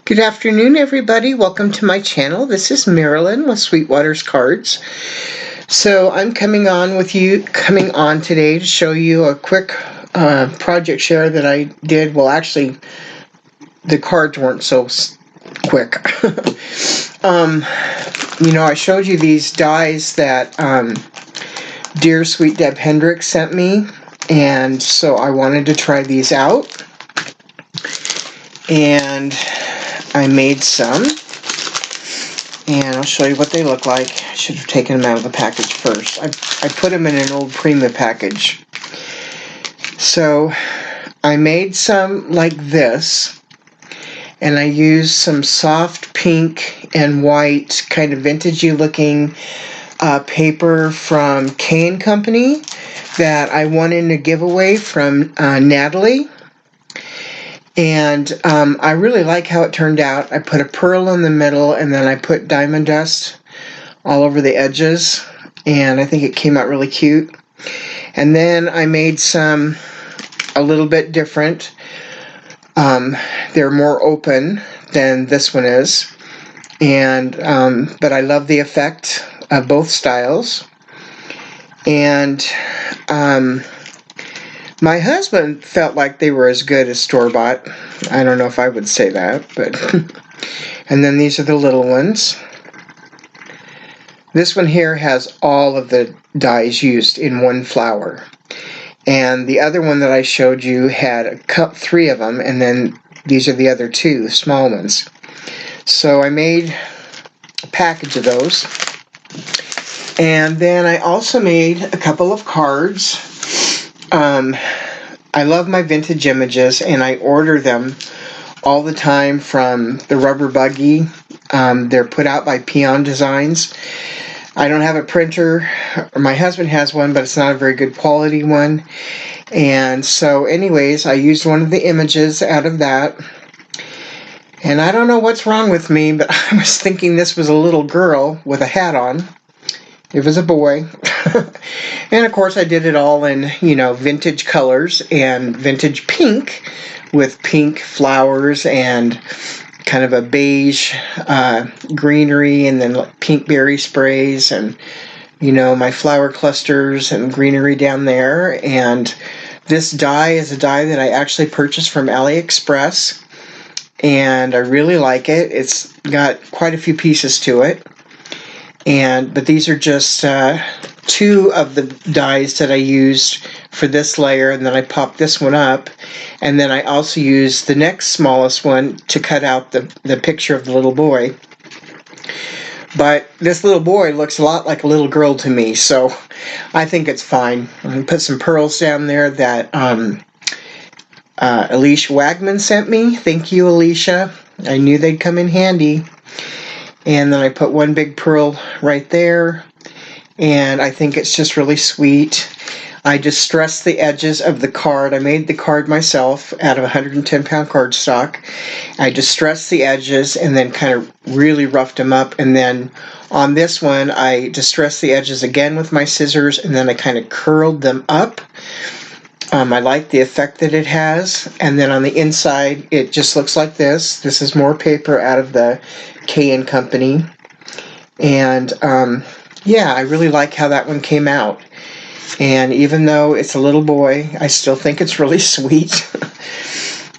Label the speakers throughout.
Speaker 1: Good afternoon, everybody. Welcome to my channel. This is Marilyn with Sweetwater's Cards. So I'm coming on today to show you a quick project share that I did. Well, actually, the cards weren't so quick. I showed you these dies that dear Sweet Deb Hendrick sent me, and so I wanted to try these out. And I made some, and I'll show you what they look like. I should have taken them out of the package first. I put them in an old Prima package. So I made some like this, and I used some soft pink and white, kind of vintagey looking paper from K&Company that I won in a giveaway from Natalie. And I really like how it turned out. I put a pearl in the middle, and then I put diamond dust all over the edges, and I think it came out really cute. And then I made some a little bit different. They're more open than this one is, and but I love the effect of both styles. And my husband felt like they were as good as store-bought. I don't know if I would say that, but and then these are the little ones. This one here has all of the dies used in one flower, and the other one that I showed you had three of them, and then these are the other two small ones. So I made a package of those, and then I also made a couple of cards. I love my vintage images, and I order them all the time from the Rubber Buggy. They're put out by Pion Designs. I don't have a printer. My husband has one, but it's not a very good quality one. And so anyways, I used one of the images out of that. And I don't know what's wrong with me, but I was thinking this was a little girl with a hat on. It was a boy. And of course I did it all in, vintage colors and vintage pink with pink flowers and kind of a beige greenery, and then pink berry sprays, and my flower clusters and greenery down there. And this die is a die that I actually purchased from Allie Express, and I really like it. It's got quite a few pieces to it. But these are just two of the dies that I used for this layer, and then I popped this one up, and then I also used the next smallest one to cut out the picture of the little boy. But this little boy looks a lot like a little girl to me, so I think it's fine. I'm going to put some pearls down there that Alicia Wagman sent me. Thank you, Alicia. I knew they'd come in handy. And then I put one big pearl right there, and I think it's just really sweet. I distressed the edges of the card. I made the card myself out of 110-pound cardstock. I distressed the edges and then kind of really roughed them up, and then on this one I distressed the edges again with my scissors, and then I kind of curled them up. I like the effect that it has. And then on the inside, it just looks like this. This is more paper out of the K&Company. And yeah, I really like how that one came out. And even though it's a little boy, I still think it's really sweet.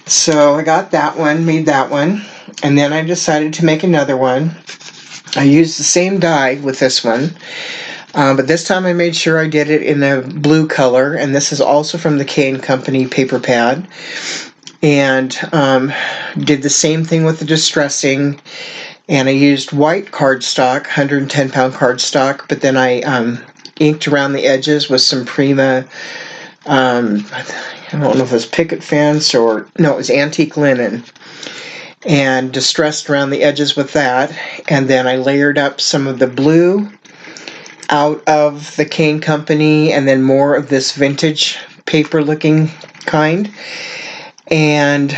Speaker 1: So I got that one, made that one. And then I decided to make another one. I used the same die with this one. But this time I made sure I did it in a blue color, and this is also from the K&Company paper pad. And did the same thing with the distressing, and I used white cardstock, 110-pound cardstock, but then I inked around the edges with some Prima, I don't know if it was picket fence or, no, it was antique linen, and distressed around the edges with that. And then I layered up some of the blue out of the K&Company, and then more of this vintage paper looking kind. And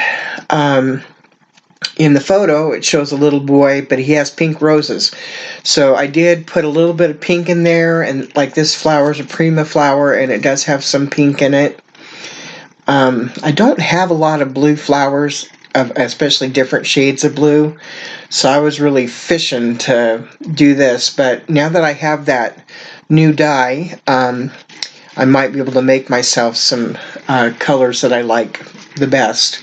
Speaker 1: in the photo it shows a little boy, but he has pink roses, so I did put a little bit of pink in there. And like, this flower is a Prima flower, and it does have some pink in it. I don't have a lot of blue flowers of especially different shades of blue. So I was really fishing to do this, but now that I have that new dye, I might be able to make myself some colors that I like the best.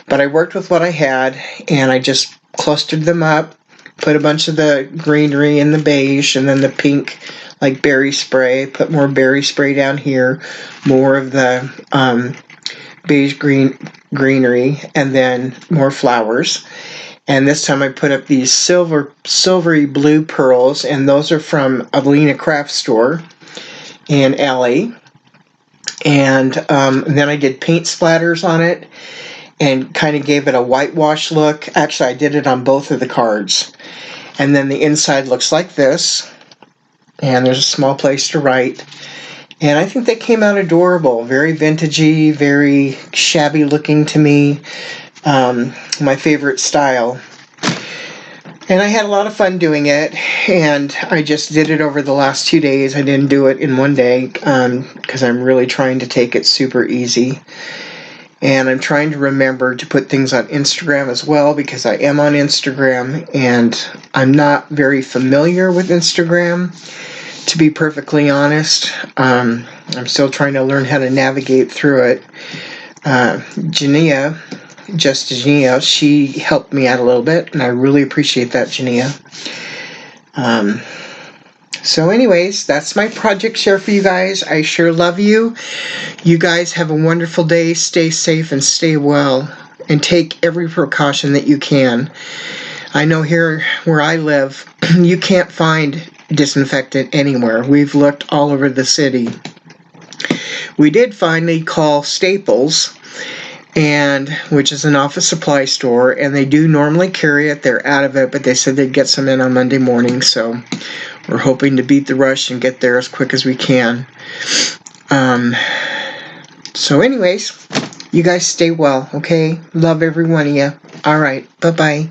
Speaker 1: But I worked with what I had, and I just clustered them up, put a bunch of the greenery in the beige, and then the pink, like berry spray, put more berry spray down here, more of the beige greenery, and then more flowers. And this time I put up these silvery blue pearls, and those are from Alina Craft Store in Allie. And then I did paint splatters on it and kind of gave it a whitewash look. Actually, I did it on both of the cards. And then the inside looks like this. And there's a small place to write. And I think they came out adorable. Very vintagey, very shabby looking to me. My favorite style. And I had a lot of fun doing it, and I just did it over the last 2 days. I didn't do it in one day because I'm really trying to take it super easy. And I'm trying to remember to put things on Instagram as well, because I am on Instagram, and I'm not very familiar with Instagram, to be perfectly honest. I'm still trying to learn how to navigate through it. Jania, she helped me out a little bit, and I really appreciate that, Jania. So anyways, that's my project share for you guys. I sure love you. You guys have a wonderful day. Stay safe and stay well, and take every precaution that you can. I know here where I live, you can't find disinfectant anywhere. We've looked all over the city. We did finally call Staples, which is an office supply store, and they do normally carry it. They're out of it, but they said they'd get some in on Monday morning, so we're hoping to beat the rush and get there as quick as we can. So anyways, you guys stay well, okay? Love every one of you. All right, bye-bye.